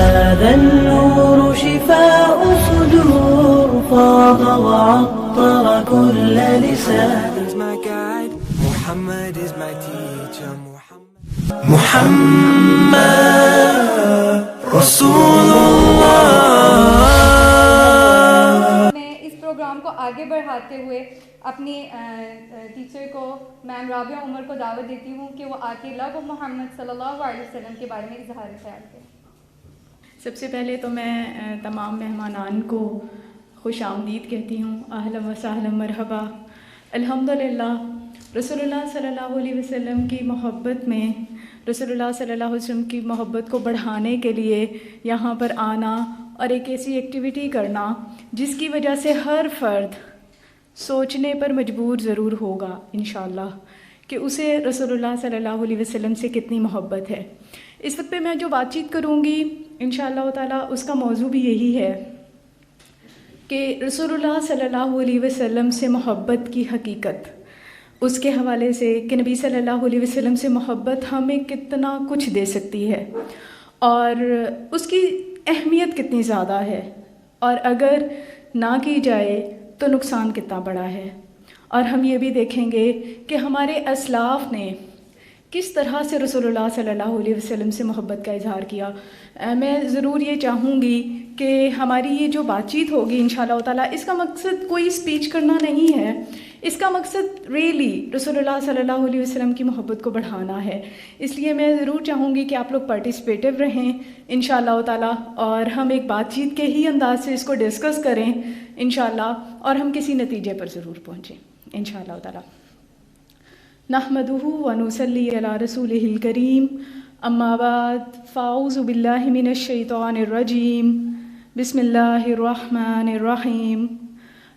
هذا النور شفاء صدور فاض وعطر كل لسان. Muhammad is my teacher. Muhammad Rasulullah. میں اس پروگرام کو آگے بڑھاتے ہوئے اپنی ٹیچر کو میم رابعہ عمر کو دعوت دیتی ہوں کہ وہ آ کے لو محمد صلی اللہ علیہ وسلم کے بارے میں اظہار خیال کریں. سب سے پہلے تو میں تمام مہمانان کو خوش آمدید کہتی ہوں. اہلا و سہلا مرحبا. الحمدللہ رسول اللہ صلی اللہ علیہ وسلم کی محبت میں، رسول اللہ صلی اللہ علیہ وسلم کی محبت کو بڑھانے کے لیے یہاں پر آنا اور ایک ایسی ایکٹیویٹی کرنا جس کی وجہ سے ہر فرد سوچنے پر مجبور ضرور ہوگا انشاءاللہ کہ اسے رسول اللہ صلی اللہ علیہ وسلم سے کتنی محبت ہے. اس وقت پہ میں جو بات چیت کروں گی انشاءاللہ تعالیٰ اس کا موضوع بھی یہی ہے کہ رسول اللہ صلی اللہ علیہ وسلم سے محبت کی حقیقت، اس کے حوالے سے کہ نبی صلی اللہ علیہ وسلم سے محبت ہمیں کتنا کچھ دے سکتی ہے اور اس کی اہمیت کتنی زیادہ ہے، اور اگر نہ کی جائے تو نقصان کتنا بڑا ہے. اور ہم یہ بھی دیکھیں گے کہ ہمارے اسلاف نے کس طرح سے رسول اللہ صلی اللہ علیہ وسلم سے محبت کا اظہار کیا. میں ضرور یہ چاہوں گی کہ ہماری یہ جو بات چیت ہوگی انشاءاللہ تعالیٰ، اس کا مقصد کوئی اسپیچ کرنا نہیں ہے، اس کا مقصد ریلی رسول اللہ صلی اللہ علیہ وسلم کی محبت کو بڑھانا ہے. اس لیے میں ضرور چاہوں گی کہ آپ لوگ پارٹیسپیٹیو رہیں انشاءاللہ تعالیٰ، اور ہم ایک بات چیت کے ہی انداز سے اس کو ڈسکس کریں انشاءاللہ، اور ہم کسی نتیجے پر ضرور پہنچیں انشاءاللہ تعالیٰ. نحمدہ ونصلی علی رسولہ الکریم، اما بعد فاعوذ باللہ من الشیطان الرجیم، بسم اللہ الرحمن الرحیم.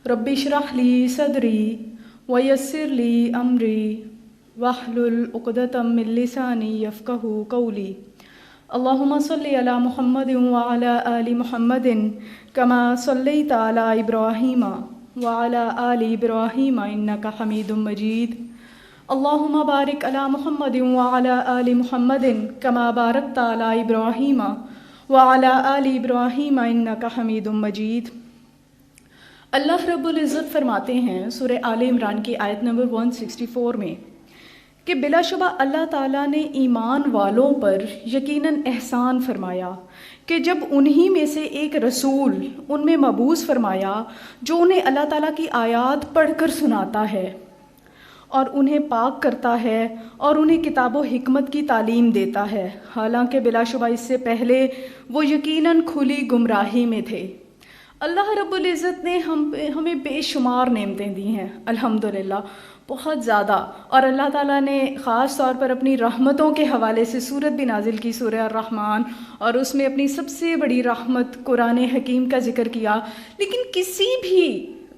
رب اشرح لی صدری ویسر لی امری واحلل عقدۃ من لسانی یفقہوا قولی. اللہم صلی علی محمد وعلی آل محمد کما صلیت علی ابراہیم وعلی آل ابراہیم انک حمید مجید. اللہم بارک علی محمد وعلی آل محمد کما بارکت علی ابراہیم وعلی آل ابراہیم انک حمید مجید. اللہ رب العزت فرماتے ہیں سورہ آل عمران کی آیت نمبر 164 میں کہ بلا شبہ اللہ تعالیٰ نے ایمان والوں پر یقیناً احسان فرمایا کہ جب انہی میں سے ایک رسول ان میں مبعوث فرمایا جو انہیں اللہ تعالیٰ کی آیات پڑھ کر سناتا ہے اور انہیں پاک کرتا ہے اور انہیں کتاب و حکمت کی تعلیم دیتا ہے، حالانکہ بلا شبہ اس سے پہلے وہ یقیناً کھلی گمراہی میں تھے. اللہ رب العزت نے ہمیں بے شمار نعمتیں دی ہیں الحمدللہ، بہت زیادہ. اور اللہ تعالیٰ نے خاص طور پر اپنی رحمتوں کے حوالے سے صورت بھی نازل کی، سورہ الرحمن، اور اس میں اپنی سب سے بڑی رحمت قرآن حکیم کا ذکر کیا. لیکن کسی بھی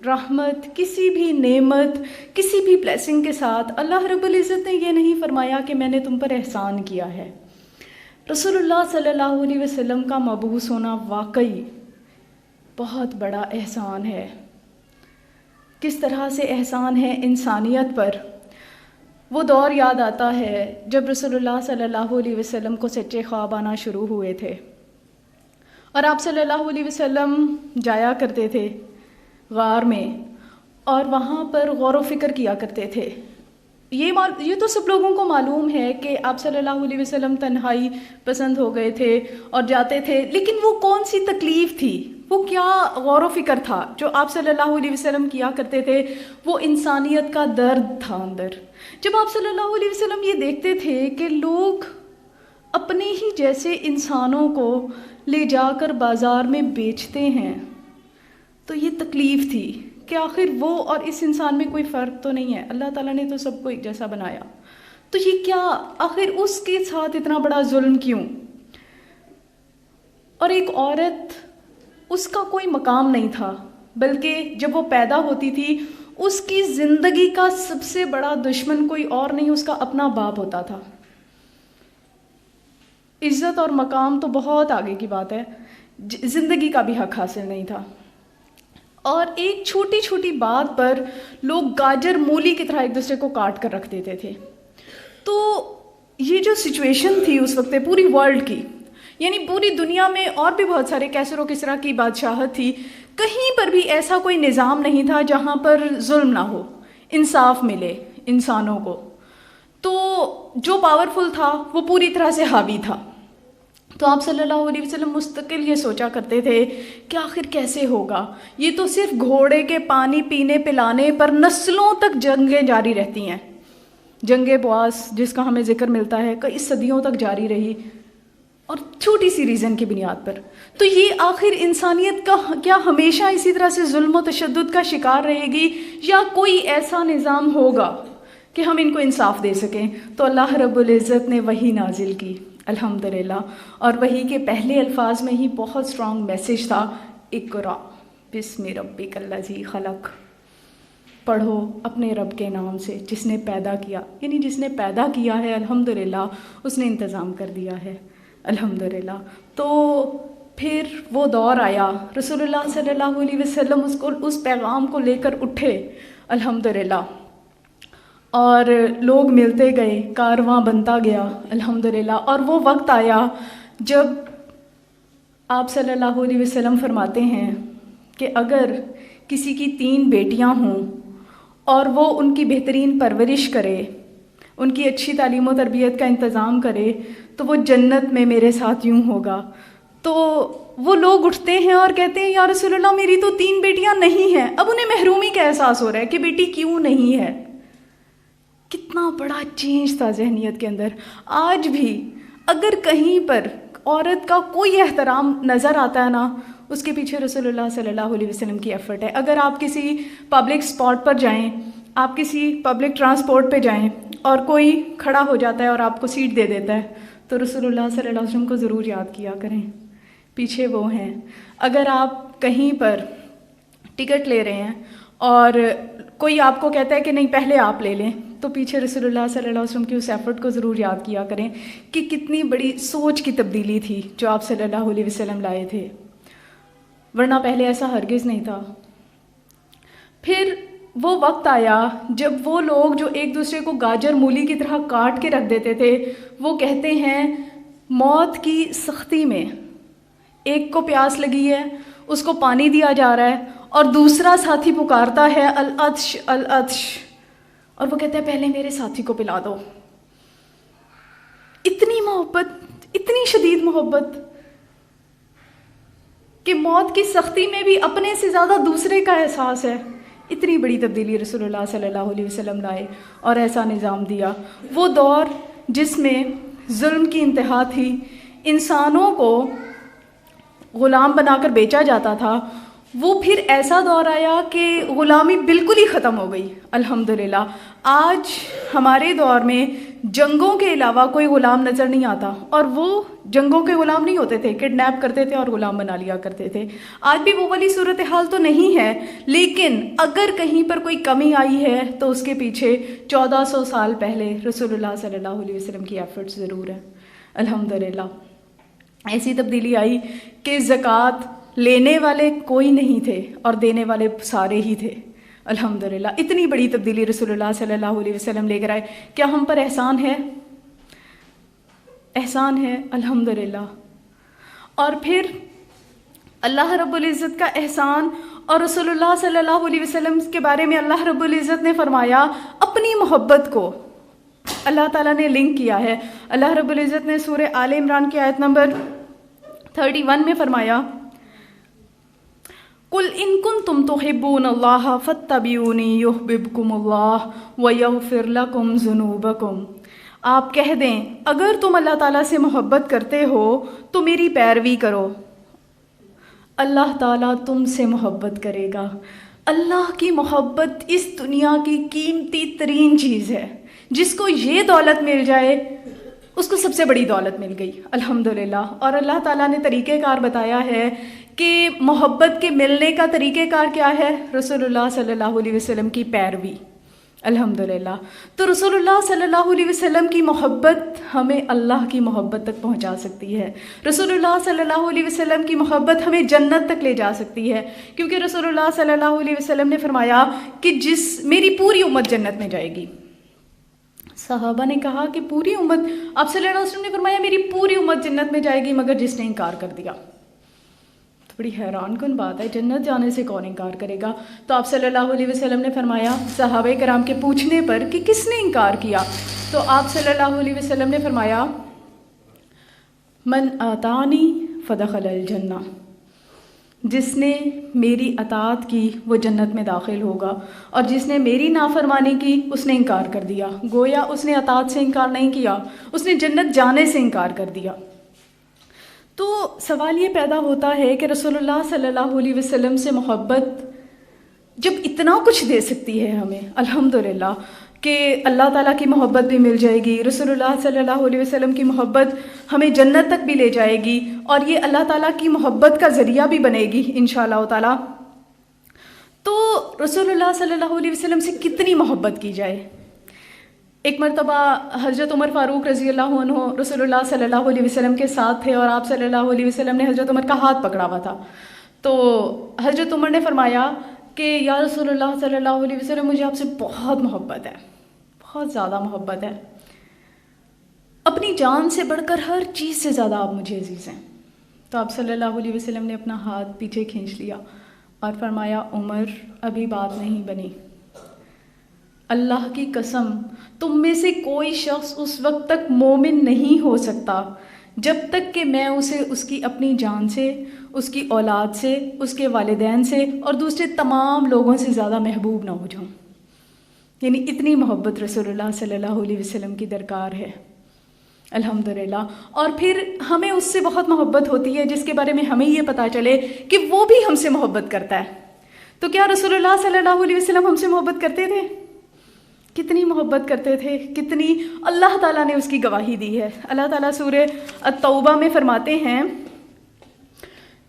رحمت، کسی بھی نعمت، کسی بھی بلیسنگ کے ساتھ اللہ رب العزت نے یہ نہیں فرمایا کہ میں نے تم پر احسان کیا ہے. رسول اللہ صلی اللہ علیہ وسلم کا مبعوث ہونا واقعی بہت بڑا احسان ہے. کس طرح سے احسان ہے انسانیت پر. وہ دور یاد آتا ہے جب رسول اللہ صلی اللہ علیہ وسلم کو سچے خواب آنا شروع ہوئے تھے، اور آپ صلی اللہ علیہ وسلم جایا کرتے تھے غار میں اور وہاں پر غور و فکر کیا کرتے تھے. یہ تو سب لوگوں کو معلوم ہے کہ آپ صلی اللہ علیہ وسلم تنہائی پسند ہو گئے تھے اور جاتے تھے، لیکن وہ کون سی تکلیف تھی، وہ کیا غور و فکر تھا جو آپ صلی اللہ علیہ وسلم کیا کرتے تھے؟ وہ انسانیت کا درد تھا اندر. جب آپ صلی اللہ علیہ وسلم یہ دیکھتے تھے کہ لوگ اپنے ہی جیسے انسانوں کو لے جا کر بازار میں بیچتے ہیں، تو یہ تکلیف تھی کہ آخر وہ اور اس انسان میں کوئی فرق تو نہیں ہے، اللہ تعالیٰ نے تو سب کو ایک جیسا بنایا، تو یہ کیا آخر اس کے ساتھ اتنا بڑا ظلم کیوں؟ اور ایک عورت، اس کا کوئی مقام نہیں تھا، بلکہ جب وہ پیدا ہوتی تھی اس کی زندگی کا سب سے بڑا دشمن کوئی اور نہیں، اس کا اپنا باپ ہوتا تھا. عزت اور مقام تو بہت آگے کی بات ہے، زندگی کا بھی حق حاصل نہیں تھا. اور ایک چھوٹی چھوٹی بات پر لوگ گاجر مولی کی طرح ایک دوسرے کو کاٹ کر رکھ دیتے تھے. تو یہ جو سچویشن تھی اس وقت پوری ورلڈ کی، یعنی پوری دنیا میں اور بھی بہت سارے کیسر و کسریٰ کی بادشاہت تھی، کہیں پر بھی ایسا کوئی نظام نہیں تھا جہاں پر ظلم نہ ہو، انصاف ملے انسانوں کو. تو جو پاورفل تھا وہ پوری طرح سے حاوی تھا. تو آپ صلی اللہ علیہ وسلم مستقل یہ سوچا کرتے تھے کہ آخر کیسے ہوگا. یہ تو صرف گھوڑے کے پانی پینے پلانے پر نسلوں تک جنگیں جاری رہتی ہیں. جنگ بواس جس کا ہمیں ذکر ملتا ہے کئی صدیوں تک جاری رہی، اور چھوٹی سی ریزن کی بنیاد پر. تو یہ آخر انسانیت کا کیا ہمیشہ اسی طرح سے ظلم و تشدد کا شکار رہے گی، یا کوئی ایسا نظام ہوگا کہ ہم ان کو انصاف دے سکیں؟ تو اللہ رب العزت نے وحی نازل کی الحمدللہ، اور وحی کے پہلے الفاظ میں ہی بہت اسٹرانگ میسج تھا، اقرا بسم ربک الذی خلق، پڑھو اپنے رب کے نام سے جس نے پیدا کیا. یعنی جس نے پیدا کیا ہے الحمدللہ اس نے انتظام کر دیا ہے الحمدللہ. تو پھر وہ دور آیا، رسول اللہ صلی اللہ علیہ وسلم اس پیغام کو لے کر اٹھے الحمدللہ، اور لوگ ملتے گئے، کارواں بنتا گیا الحمدللہ. اور وہ وقت آیا جب آپ صلی اللہ علیہ وسلم فرماتے ہیں کہ اگر کسی کی 3 بیٹیاں ہوں اور وہ ان کی بہترین پرورش کرے، ان کی اچھی تعلیم و تربیت کا انتظام کرے، تو وہ جنت میں میرے ساتھ یوں ہوگا. تو وہ لوگ اٹھتے ہیں اور کہتے ہیں یا رسول اللہ میری تو 3 بیٹیاں نہیں ہیں. اب انہیں محرومی کا احساس ہو رہا ہے کہ بیٹی کیوں نہیں ہے. کتنا بڑا چینج تھا ذہنیت کے اندر. آج بھی اگر کہیں پر عورت کا کوئی احترام نظر آتا ہے نا، اس کے پیچھے رسول اللہ صلی اللہ علیہ وسلم کی ایفرٹ ہے. اگر آپ کسی پبلک اسپاٹ پر جائیں، آپ کسی پبلک ٹرانسپورٹ پہ جائیں اور کوئی کھڑا ہو جاتا ہے اور آپ کو سیٹ دے دیتا ہے، تو رسول اللہ صلی اللہ علیہ وسلم کو ضرور یاد کیا کریں، پیچھے وہ ہیں. اگر آپ کہیں پر ٹکٹ لے رہے ہیں اور کوئی آپ کو کہتا ہے کہ نہیں پہلے آپ لے لیں، تو پیچھے رسول اللہ صلی اللہ علیہ وسلم کی اس ایفرٹ کو ضرور یاد کیا کریں کہ کتنی بڑی سوچ کی تبدیلی تھی جو آپ صلی اللہ علیہ وسلم لائے تھے، ورنہ پہلے ایسا ہرگز نہیں تھا. پھر وہ وقت آیا جب وہ لوگ جو ایک دوسرے کو گاجر مولی کی طرح کاٹ کے رکھ دیتے تھے، وہ کہتے ہیں موت کی سختی میں ایک کو پیاس لگی ہے، اس کو پانی دیا جا رہا ہے، اور دوسرا ساتھی پکارتا ہے العطش العطش، اور وہ کہتا ہے پہلے میرے ساتھی کو پلا دو. اتنی محبت، اتنی شدید محبت کہ موت کی سختی میں بھی اپنے سے زیادہ دوسرے کا احساس ہے. اتنی بڑی تبدیلی رسول اللہ صلی اللہ علیہ وسلم لائے اور ایسا نظام دیا. وہ دور جس میں ظلم کی انتہا تھی، انسانوں کو غلام بنا کر بیچا جاتا تھا، وہ پھر ایسا دور آیا کہ غلامی بالکل ہی ختم ہو گئی الحمدللہ. آج ہمارے دور میں جنگوں کے علاوہ کوئی غلام نظر نہیں آتا، اور وہ جنگوں کے غلام نہیں ہوتے تھے، کڈنیپ کرتے تھے اور غلام بنا لیا کرتے تھے. آج بھی وہ والی صورتحال تو نہیں ہے، لیکن اگر کہیں پر کوئی کمی آئی ہے تو اس کے پیچھے 1400 سال پہلے رسول اللہ صلی اللہ علیہ وسلم کی ایفرٹس ضرور ہیں الحمدللہ. ایسی تبدیلی آئی کہ زکوٰۃ لینے والے کوئی نہیں تھے اور دینے والے سارے ہی تھے الحمدللہ. اتنی بڑی تبدیلی رسول اللہ صلی اللہ علیہ وسلم لے کر آئے. کیا ہم پر احسان ہے؟ احسان ہے الحمدللہ. اور پھر اللہ رب العزت کا احسان، اور رسول اللہ صلی اللہ علیہ وسلم کے بارے میں اللہ رب العزت نے فرمایا اپنی محبت کو اللہ تعالیٰ نے لنک کیا ہے. اللہ رب العزت نے سورہ آل عمران کی آیت نمبر 31 میں فرمایا قُلْ إِن كُنتُمْ تُحِبُّونَ اللَّهَ فَاتَّبِعُونِي يُحْبِبْكُمُ اللَّهُ وَيَغْفِرْ لَكُمْ ذُنُوبَكُمْ. آپ کہہ دیں اگر تم اللہ تعالیٰ سے محبت کرتے ہو تو میری پیروی کرو، اللہ تعالیٰ تم سے محبت کرے گا. اللہ کی محبت اس دنیا کی قیمتی ترین چیز ہے. جس کو یہ دولت مل جائے اس کو سب سے بڑی دولت مل گئی الحمدللہ. اور اللہ تعالیٰ نے طریقہ کار بتایا ہے کہ محبت کے ملنے کا طریقہ کار کیا ہے؟ رسول اللہ صلی اللہ علیہ وسلم کی پیروی الحمدللہ. تو رسول اللہ صلی اللہ علیہ وسلم کی محبت ہمیں اللہ کی محبت تک پہنچا سکتی ہے. رسول اللہ صلی اللہ علیہ وسلم کی محبت ہمیں جنت تک لے جا سکتی ہے، کیونکہ رسول اللہ صلی اللہ علیہ وسلم نے فرمایا کہ میری پوری امت جنت میں جائے گی، صحابہ نے کہا کہ پوری امت، آپ صلی اللہ علیہ وسلم نے فرمایا میری پوری امت جنت میں جائے گی مگر جس نے انکار کر دیا۔ تو بڑی حیران کن بات ہے، جنت جانے سے کون انکار کرے گا؟ تو آپ صلی اللہ علیہ وسلم نے فرمایا صحابہ کرام کے پوچھنے پر کہ کس نے انکار کیا، تو آپ صلی اللہ علیہ وسلم نے فرمایا من آتانی فدخل الجنہ، جس نے میری اطاعت کی وہ جنت میں داخل ہوگا، اور جس نے میری نافرمانی کی اس نے انکار کر دیا۔ گویا اس نے اطاعت سے انکار نہیں کیا، اس نے جنت جانے سے انکار کر دیا۔ تو سوال یہ پیدا ہوتا ہے کہ رسول اللہ صلی اللہ علیہ وسلم سے محبت جب اتنا کچھ دے سکتی ہے ہمیں، الحمدللہ کہ اللہ تعالیٰ کی محبت بھی مل جائے گی، رسول اللہ صلی اللہ علیہ وسلم کی محبت ہمیں جنت تک بھی لے جائے گی، اور یہ اللہ تعالیٰ کی محبت کا ذریعہ بھی بنے گی انشاءاللہ تعالیٰ، تو رسول اللہ صلی اللہ علیہ وسلم سے کتنی محبت کی جائے۔ ایک مرتبہ حضرت عمر فاروق رضی اللہ عنہ رسول اللہ صلی اللہ علیہ وسلم کے ساتھ تھے، اور آپ صلی اللہ علیہ وسلم نے حضرت عمر کا ہاتھ پکڑا ہوا تھا، تو حضرت عمر نے فرمایا کہ یا رسول اللہ صلی اللہ علیہ وسلم مجھے آپ سے بہت محبت ہے، بہت زیادہ محبت ہے، اپنی جان سے بڑھ کر ہر چیز سے زیادہ آپ مجھے عزیز ہیں۔ تو آپ صلی اللہ علیہ وسلم نے اپنا ہاتھ پیچھے کھینچ لیا اور فرمایا عمر ابھی بات نہیں بنی، اللہ کی قسم تم میں سے کوئی شخص اس وقت تک مومن نہیں ہو سکتا جب تک کہ میں اسے اس کی اپنی جان سے، اس کی اولاد سے، اس کے والدین سے اور دوسرے تمام لوگوں سے زیادہ محبوب نہ ہو جاؤں۔ یعنی اتنی محبت رسول اللہ صلی اللہ علیہ وسلم کی درکار ہے الحمدللہ۔ اور پھر ہمیں اس سے بہت محبت ہوتی ہے جس کے بارے میں ہمیں یہ پتہ چلے کہ وہ بھی ہم سے محبت کرتا ہے۔ تو کیا رسول اللہ صلی اللہ علیہ وسلم ہم سے محبت کرتے تھے؟ کتنی محبت کرتے تھے، کتنی اللہ تعالیٰ نے اس کی گواہی دی ہے۔ اللہ تعالیٰ سورہ التوبہ میں فرماتے ہیں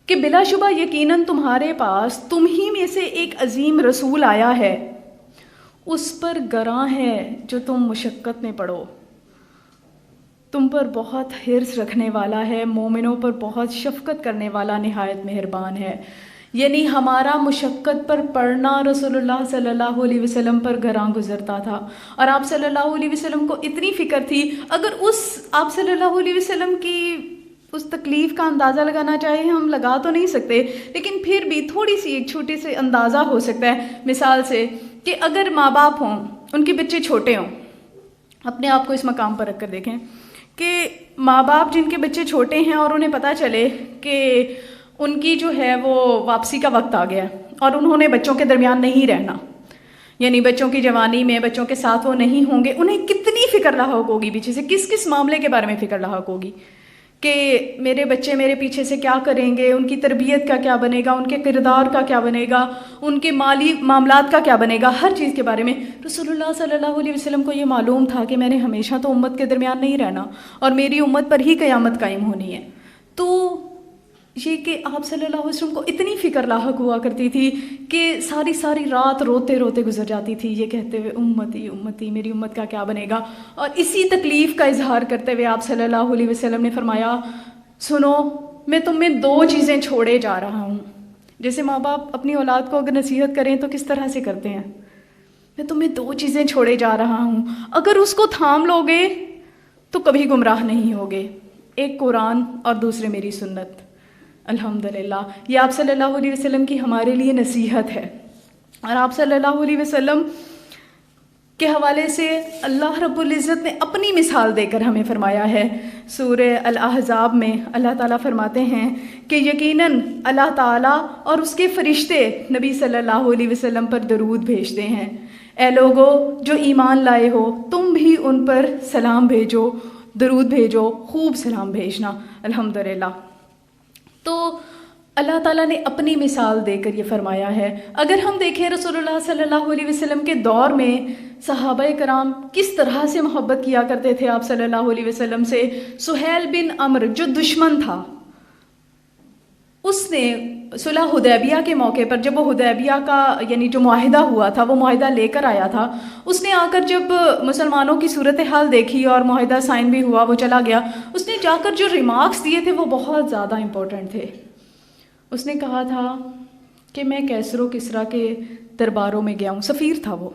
کہ بلا شبہ یقیناً تمہارے پاس تم ہی میں سے ایک عظیم رسول آیا ہے، اس پر گراں ہے جو تم مشقت میں پڑو، تم پر بہت حرص رکھنے والا ہے، مومنوں پر بہت شفقت کرنے والا، نہایت مہربان ہے۔ یعنی ہمارا مشقت پر پڑنا رسول اللہ صلی اللہ علیہ وسلم پر گراں گزرتا تھا، اور آپ صلی اللہ علیہ وسلم کو اتنی فکر تھی، اگر اس آپ صلی اللہ علیہ وسلم کی اس تکلیف کا اندازہ لگانا چاہے ہم لگا تو نہیں سکتے، لیکن پھر بھی تھوڑی سی ایک چھوٹی سی اندازہ ہو سکتا ہے مثال سے کہ اگر ماں باپ ہوں، ان کے بچے چھوٹے ہوں، اپنے آپ کو اس مقام پر رکھ کر دیکھیں کہ ماں باپ جن کے بچے چھوٹے ہیں اور انہیں پتہ چلے کہ ان کی جو ہے وہ واپسی کا وقت آ گیا اور انہوں نے بچوں کے درمیان نہیں رہنا، یعنی بچوں کی جوانی میں بچوں کے ساتھ وہ نہیں ہوں گے، انہیں کتنی فکر لاحق ہوگی پیچھے سے، کس کس معاملے کے بارے میں فکر لاحق ہوگی کہ میرے بچے میرے پیچھے سے کیا کریں گے، ان کی تربیت کا کیا بنے گا، ان کے کردار کا کیا بنے گا، ان کے مالی معاملات کا کیا بنے گا، ہر چیز کے بارے میں رسول اللہ صلی اللہ علیہ وسلم کو یہ معلوم تھا کہ میں نے ہمیشہ تو امت کے درمیان نہیں رہنا اور میری امت پر ہی قیامت قائم ہونی ہے۔ تو یہ کہ آپ صلی اللہ علیہ وسلم کو اتنی فکر لاحق ہوا کرتی تھی کہ ساری ساری رات روتے روتے گزر جاتی تھی یہ کہتے ہوئے امتی امتی، میری امت کا کیا بنے گا، اور اسی تکلیف کا اظہار کرتے ہوئے آپ صلی اللہ علیہ وسلم نے فرمایا سنو میں تم میں دو چیزیں چھوڑے جا رہا ہوں۔ جیسے ماں باپ اپنی اولاد کو اگر نصیحت کریں تو کس طرح سے کرتے ہیں، میں تمہیں دو چیزیں چھوڑے جا رہا ہوں، اگر اس کو تھام لو گے تو کبھی گمراہ نہیں ہوگے، ایک قرآن اور دوسرے میری سنت۔ الحمدللہ یہ آپ صلی اللہ علیہ وسلم کی ہمارے لیے نصیحت ہے، اور آپ صلی اللہ علیہ وسلم کے حوالے سے اللہ رب العزت نے اپنی مثال دے کر ہمیں فرمایا ہے۔ سورہ الاحزاب میں اللہ تعالیٰ فرماتے ہیں کہ یقیناً اللہ تعالیٰ اور اس کے فرشتے نبی صلی اللہ علیہ وسلم پر درود بھیجتے ہیں، اے لوگو جو ایمان لائے ہو تم بھی ان پر سلام بھیجو، درود بھیجو، خوب سلام بھیجنا۔ الحمدللہ تو اللہ تعالیٰ نے اپنی مثال دے کر یہ فرمایا ہے۔ اگر ہم دیکھیں رسول اللہ صلی اللہ علیہ وسلم کے دور میں صحابہ کرام کس طرح سے محبت کیا کرتے تھے آپ صلی اللہ علیہ وسلم سے۔ سہیل بن عمرو جو دشمن تھا، اس نے صلح حدیبیہ کے موقع پر جب وہ حدیبیہ کا یعنی جو معاہدہ ہوا تھا وہ معاہدہ لے کر آیا تھا، اس نے آ کر جب مسلمانوں کی صورتحال دیکھی اور معاہدہ سائن بھی ہوا وہ چلا گیا، اس نے جا کر جو ریمارکس دیے تھے وہ بہت زیادہ امپورٹنٹ تھے۔ اس نے کہا تھا کہ میں کیسر و کسریٰ کے درباروں میں گیا ہوں، سفیر تھا وہ،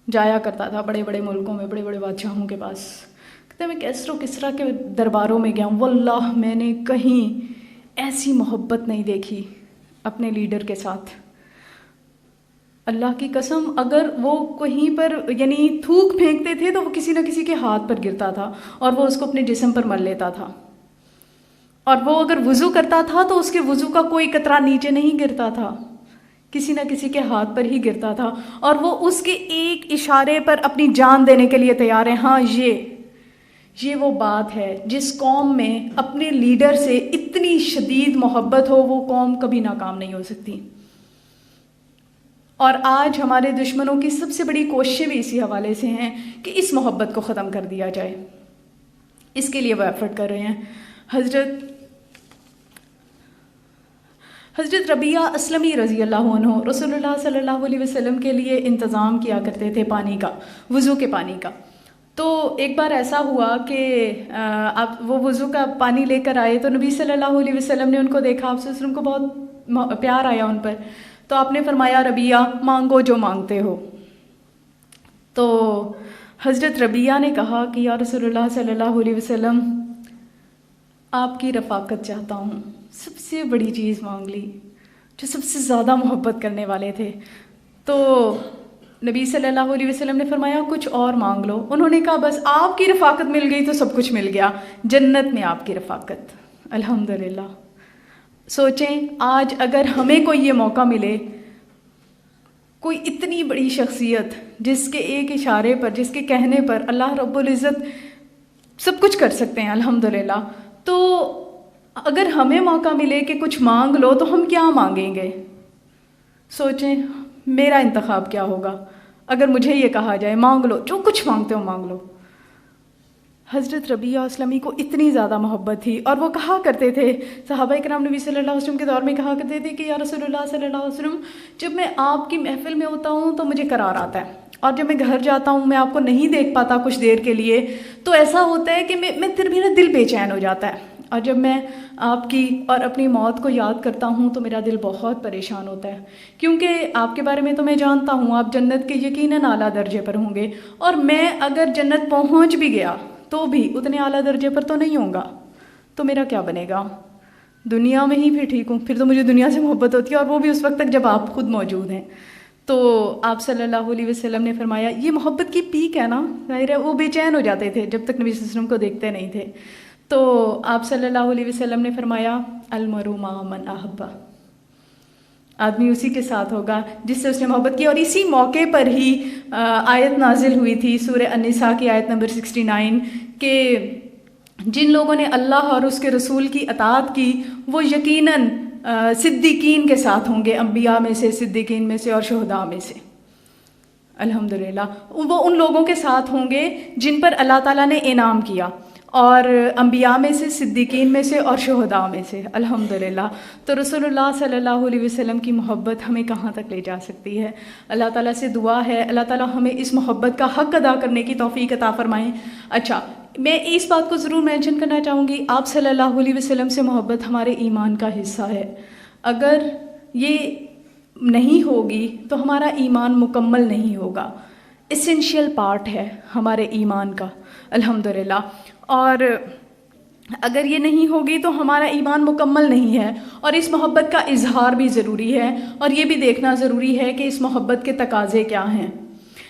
جایا کرتا تھا بڑے بڑے ملکوں میں، بڑے بڑے بادشاہوں کے پاس. کہتے میں کیسر و کسریٰ کے درباروں میں گیا ہوں، واللہ میں نے کہیں ایسی محبت نہیں دیکھی اپنے لیڈر کے ساتھ. اللہ کی قسم، اگر وہ کہیں پر یعنی تھوک پھینکتے تھے تو وہ کسی نہ کسی کے ہاتھ پر گرتا تھا اور وہ اس کو اپنے جسم پر مل لیتا تھا. اور وہ اگر وضو کرتا تھا تو اس کے وضو کا کوئی قطرہ نیچے نہیں گرتا تھا، کسی نہ کسی کے ہاتھ پر ہی گرتا تھا. اور وہ اس کے ایک اشارے پر اپنی جان دینے کے لیے تیار ہیں. ہاں، یہ وہ بات ہے جس قوم میں اپنے لیڈر سے اتنی شدید محبت ہو، وہ قوم کبھی ناکام نہیں ہو سکتی. اور آج ہمارے دشمنوں کی سب سے بڑی کوششیں بھی اسی حوالے سے ہیں کہ اس محبت کو ختم کر دیا جائے. اس کے لیے وہ ایفرٹ کر رہے ہیں. حضرت ربیعہ اسلمی رضی اللہ عنہ رسول اللہ صلی اللہ علیہ وسلم کے لیے انتظام کیا کرتے تھے پانی کا، وضو کے پانی کا. تو ایک بار ایسا ہوا کہ وہ وضو کا پانی لے کر آئے تو نبی صلی اللہ علیہ وسلم نے ان کو دیکھا، آپ صلی اللہ علیہ وسلم کو بہت پیار آیا ان پر. تو آپ نے فرمایا ربیعہ مانگو جو مانگتے ہو. تو حضرت ربیعہ نے کہا کہ یا رسول اللہ صلی اللہ علیہ وسلم آپ کی رفاقت چاہتا ہوں. سب سے بڑی چیز مانگ لی، جو سب سے زیادہ محبت کرنے والے تھے. تو نبی صلی اللہ علیہ وسلم نے فرمایا کچھ اور مانگ لو. انہوں نے کہا بس آپ کی رفاقت مل گئی تو سب کچھ مل گیا، جنت میں آپ کی رفاقت. الحمدللہ. سوچیں آج اگر ہمیں کوئی یہ موقع ملے، کوئی اتنی بڑی شخصیت جس کے ایک اشارے پر، جس کے کہنے پر اللہ رب العزت سب کچھ کر سکتے ہیں الحمدللہ، تو اگر ہمیں موقع ملے کہ کچھ مانگ لو تو ہم کیا مانگیں گے؟ سوچیں میرا انتخاب کیا ہوگا اگر مجھے یہ کہا جائے مانگ لو، جو کچھ مانگتے ہو مانگ لو. حضرت ربیعہ اسلمی کو اتنی زیادہ محبت تھی اور وہ کہا کرتے تھے، صحابہ کرام نبی صلی اللہ علیہ وسلم کے دور میں کہا کرتے تھے کہ یا رسول اللہ صلی اللہ علیہ وسلم جب میں آپ کی محفل میں ہوتا ہوں تو مجھے قرار آتا ہے، اور جب میں گھر جاتا ہوں میں آپ کو نہیں دیکھ پاتا کچھ دیر کے لیے تو ایسا ہوتا ہے کہ میں پھر میرا دل بے چین ہو جاتا ہے، اور جب میں آپ کی اور اپنی موت کو یاد کرتا ہوں تو میرا دل بہت پریشان ہوتا ہے، کیونکہ آپ کے بارے میں تو میں جانتا ہوں آپ جنت کے یقیناً اعلیٰ درجے پر ہوں گے، اور میں اگر جنت پہنچ بھی گیا تو بھی اتنے اعلیٰ درجے پر تو نہیں ہوں گا، تو میرا کیا بنے گا؟ دنیا میں ہی پھر ٹھیک ہوں، پھر تو مجھے دنیا سے محبت ہوتی ہے، اور وہ بھی اس وقت تک جب آپ خود موجود ہیں. تو آپ صلی اللہ علیہ وسلم نے فرمایا یہ محبت کی پیک ہے نا، ظاہر ہے وہ بے چین ہو جاتے تھے جب تک نبی صلی اللہ علیہ وسلم کو دیکھتے نہیں تھے. تو آپ صلی اللہ علیہ وسلم نے فرمایا المرء مع من احب، آدمی اسی کے ساتھ ہوگا جس سے اس نے محبت کی. اور اسی موقع پر ہی آیت نازل ہوئی تھی سورہ النساء کی آیت نمبر 69 کہ جن لوگوں نے اللہ اور اس کے رسول کی اطاعت کی وہ یقیناً صدیقین کے ساتھ ہوں گے، انبیاء میں سے، صدیقین میں سے اور شہداء میں سے. الحمدللہ وہ ان لوگوں کے ساتھ ہوں گے جن پر اللہ تعالیٰ نے انعام کیا، اور انبیاء میں سے، صدیقین میں سے اور شہداء میں سے. الحمدللہ. تو رسول اللہ صلی اللہ علیہ وسلم کی محبت ہمیں کہاں تک لے جا سکتی ہے؟ اللہ تعالیٰ سے دعا ہے اللہ تعالیٰ ہمیں اس محبت کا حق ادا کرنے کی توفیق عطا فرمائیں. اچھا، میں اس بات کو ضرور مینشن کرنا چاہوں گی، آپ صلی اللہ علیہ وسلم سے محبت ہمارے ایمان کا حصہ ہے. اگر یہ نہیں ہوگی تو ہمارا ایمان مکمل نہیں ہوگا، اسینشیل پارٹ ہے ہمارے ایمان کا الحمدللہ. اور اگر یہ نہیں ہوگی تو ہمارا ایمان مکمل نہیں ہے، اور اس محبت کا اظہار بھی ضروری ہے، اور یہ بھی دیکھنا ضروری ہے کہ اس محبت کے تقاضے کیا ہیں.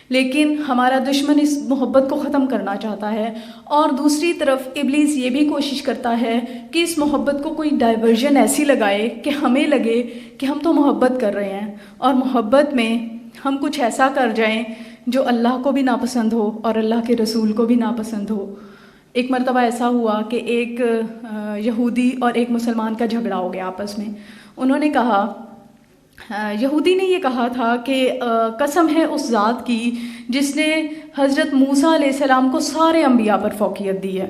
لیکن ہمارا دشمن اس محبت کو ختم کرنا چاہتا ہے، اور دوسری طرف ابلیس یہ بھی کوشش کرتا ہے کہ اس محبت کو کوئی ڈائیورژن ایسی لگائے کہ ہمیں لگے کہ ہم تو محبت کر رہے ہیں، اور محبت میں ہم کچھ ایسا کر جائیں جو اللہ کو بھی ناپسند ہو اور اللہ کے رسول کو بھی ناپسند ہو. ایک مرتبہ ایسا ہوا کہ ایک یہودی اور ایک مسلمان کا جھگڑا ہو گیا آپس میں. انہوں نے کہا، یہودی نے یہ کہا تھا کہ قسم ہے اس ذات کی جس نے حضرت موسیٰ علیہ السلام کو سارے انبیاء پر فوقیت دی ہے.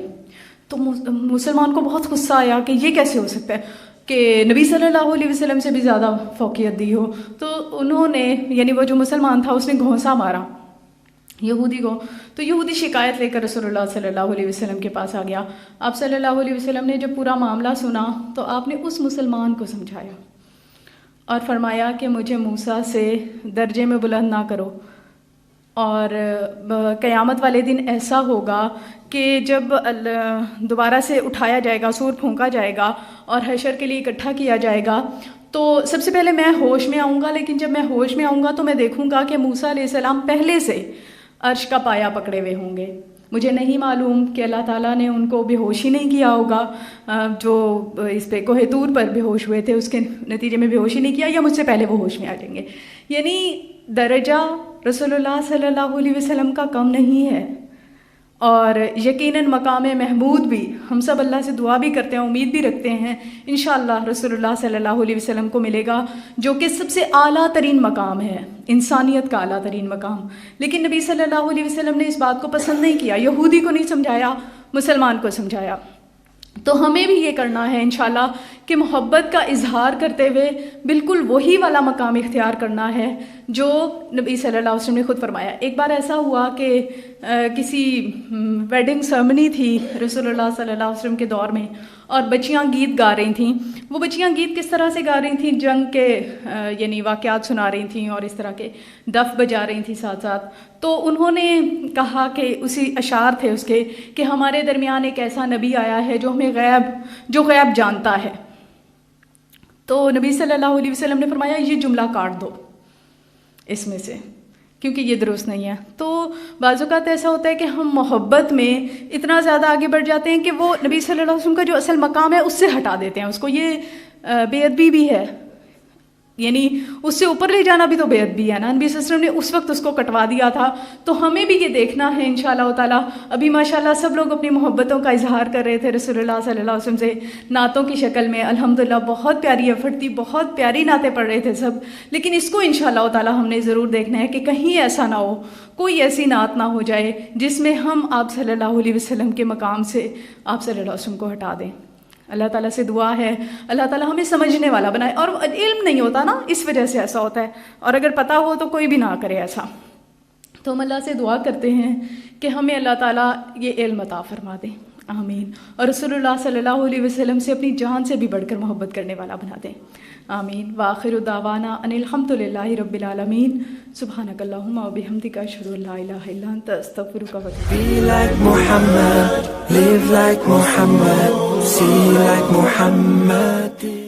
تو مسلمان کو بہت غصہ آیا کہ یہ کیسے ہو سکتا ہے کہ نبی صلی اللہ علیہ وسلم سے بھی زیادہ فوقیت دی ہو. تو انہوں نے، یعنی وہ جو مسلمان تھا اس نے گھونسا مارا یہودی کو. تو یہودی شکایت لے کر رسول اللہ صلی اللہ علیہ وسلم کے پاس آ گیا. آپ صلی اللہ علیہ وسلم نے جب پورا معاملہ سنا تو آپ نے اس مسلمان کو سمجھایا اور فرمایا کہ مجھے موسیٰ سے درجے میں بلند نہ کرو، اور قیامت والے دن ایسا ہوگا کہ جب دوبارہ سے اٹھایا جائے گا، سور پھونکا جائے گا اور حشر کے لیے اکٹھا کیا جائے گا، تو سب سے پہلے میں ہوش میں آؤں گا. لیکن جب میں ہوش میں آؤں گا تو میں دیکھوں گا کہ موسیٰ علیہ السلام پہلے سے عرش کا پایا پکڑے ہوئے ہوں گے. مجھے نہیں معلوم کہ اللہ تعالیٰ نے ان کو بے ہوش ہی نہیں کیا ہوگا، جو اس پہ کوہ طور پر بے ہوش ہوئے تھے اس کے نتیجے میں بے ہوش ہی نہیں کیا، یا مجھ سے پہلے وہ ہوش میں آ جائیں گے. یعنی درجہ رسول اللہ صلی اللہ علیہ وسلم کا کم نہیں ہے، اور یقیناً مقام محمود بھی ہم سب اللہ سے دعا بھی کرتے ہیں، امید بھی رکھتے ہیں انشاءاللہ رسول اللہ صلی اللہ علیہ وسلم کو ملے گا، جو کہ سب سے اعلیٰ ترین مقام ہے، انسانیت کا اعلیٰ ترین مقام. لیکن نبی صلی اللہ علیہ وسلم نے اس بات کو پسند نہیں کیا، یہودی کو نہیں سمجھایا، مسلمان کو سمجھایا. تو ہمیں بھی یہ کرنا ہے انشاءاللہ کہ محبت کا اظہار کرتے ہوئے بالکل وہی والا مقام اختیار کرنا ہے جو نبی صلی اللہ علیہ وسلم نے خود فرمایا. ایک بار ایسا ہوا کہ کسی ویڈنگ سرمنی تھی رسول اللہ صلی اللہ علیہ وسلم کے دور میں، اور بچیاں گیت گا رہی تھیں. وہ بچیاں گیت کس طرح سے گا رہی تھیں؟ جنگ کے یعنی واقعات سنا رہی تھیں اور اس طرح کے دف بجا رہی تھیں ساتھ ساتھ. تو انہوں نے کہا کہ اسی اشعار تھے اس کے کہ ہمارے درمیان ایک ایسا نبی آیا ہے جو ہمیں غیب جانتا ہے. تو نبی صلی اللہ علیہ وسلم نے فرمایا یہ جملہ کاٹ دو اس میں سے، کیونکہ یہ درست نہیں ہے. تو بعض اوقات ایسا ہوتا ہے کہ ہم محبت میں اتنا زیادہ آگے بڑھ جاتے ہیں کہ وہ نبی صلی اللہ علیہ وسلم کا جو اصل مقام ہے اس سے ہٹا دیتے ہیں اس کو. یہ بے ادبی بھی ہے، یعنی اس سے اوپر لے جانا بھی تو بے ادبی ہے نا. نبی صلی اللہ علیہ وسلم نے اس وقت اس کو کٹوا دیا تھا. تو ہمیں بھی یہ دیکھنا ہے انشاءاللہ تعالیٰ. ابھی ماشاءاللہ سب لوگ اپنی محبتوں کا اظہار کر رہے تھے رسول اللہ صلی اللہ علیہ وسلم سے نعتوں کی شکل میں. الحمدللہ بہت پیاری ایفرٹ تھی، بہت پیاری نعتیں پڑھ رہے تھے سب. لیکن اس کو انشاءاللہ تعالیٰ ہم نے ضرور دیکھنا ہے کہ کہیں ایسا نہ ہو، کوئی ایسی نعت نہ ہو جائے جس میں ہم آپ صلی اللہ علیہ وسلم کے مقام سے آپ صلی اللہ علیہ وسلم کو ہٹا دیں. اللہ تعالیٰ سے دعا ہے اللہ تعالیٰ ہمیں سمجھنے والا بنائے. اور علم نہیں ہوتا نا، اس وجہ سے ایسا ہوتا ہے، اور اگر پتہ ہو تو کوئی بھی نہ کرے ایسا. تو ہم اللہ سے دعا کرتے ہیں کہ ہمیں اللہ تعالیٰ یہ علم عطا فرما دیں، آمین. اور رسول اللہ صلی اللہ علیہ وسلم سے اپنی جان سے بھی بڑھ کر محبت کرنے والا بنا دیں، آمین. وآخر دعوانا ان الحمد للہ رب العالمین. سبحانک اللہم وبحمدک اشہد ان لا الہ الا انت استغفرک و اتوب الیک. Be like Muhammad, live like Muhammad, see like Muhammad.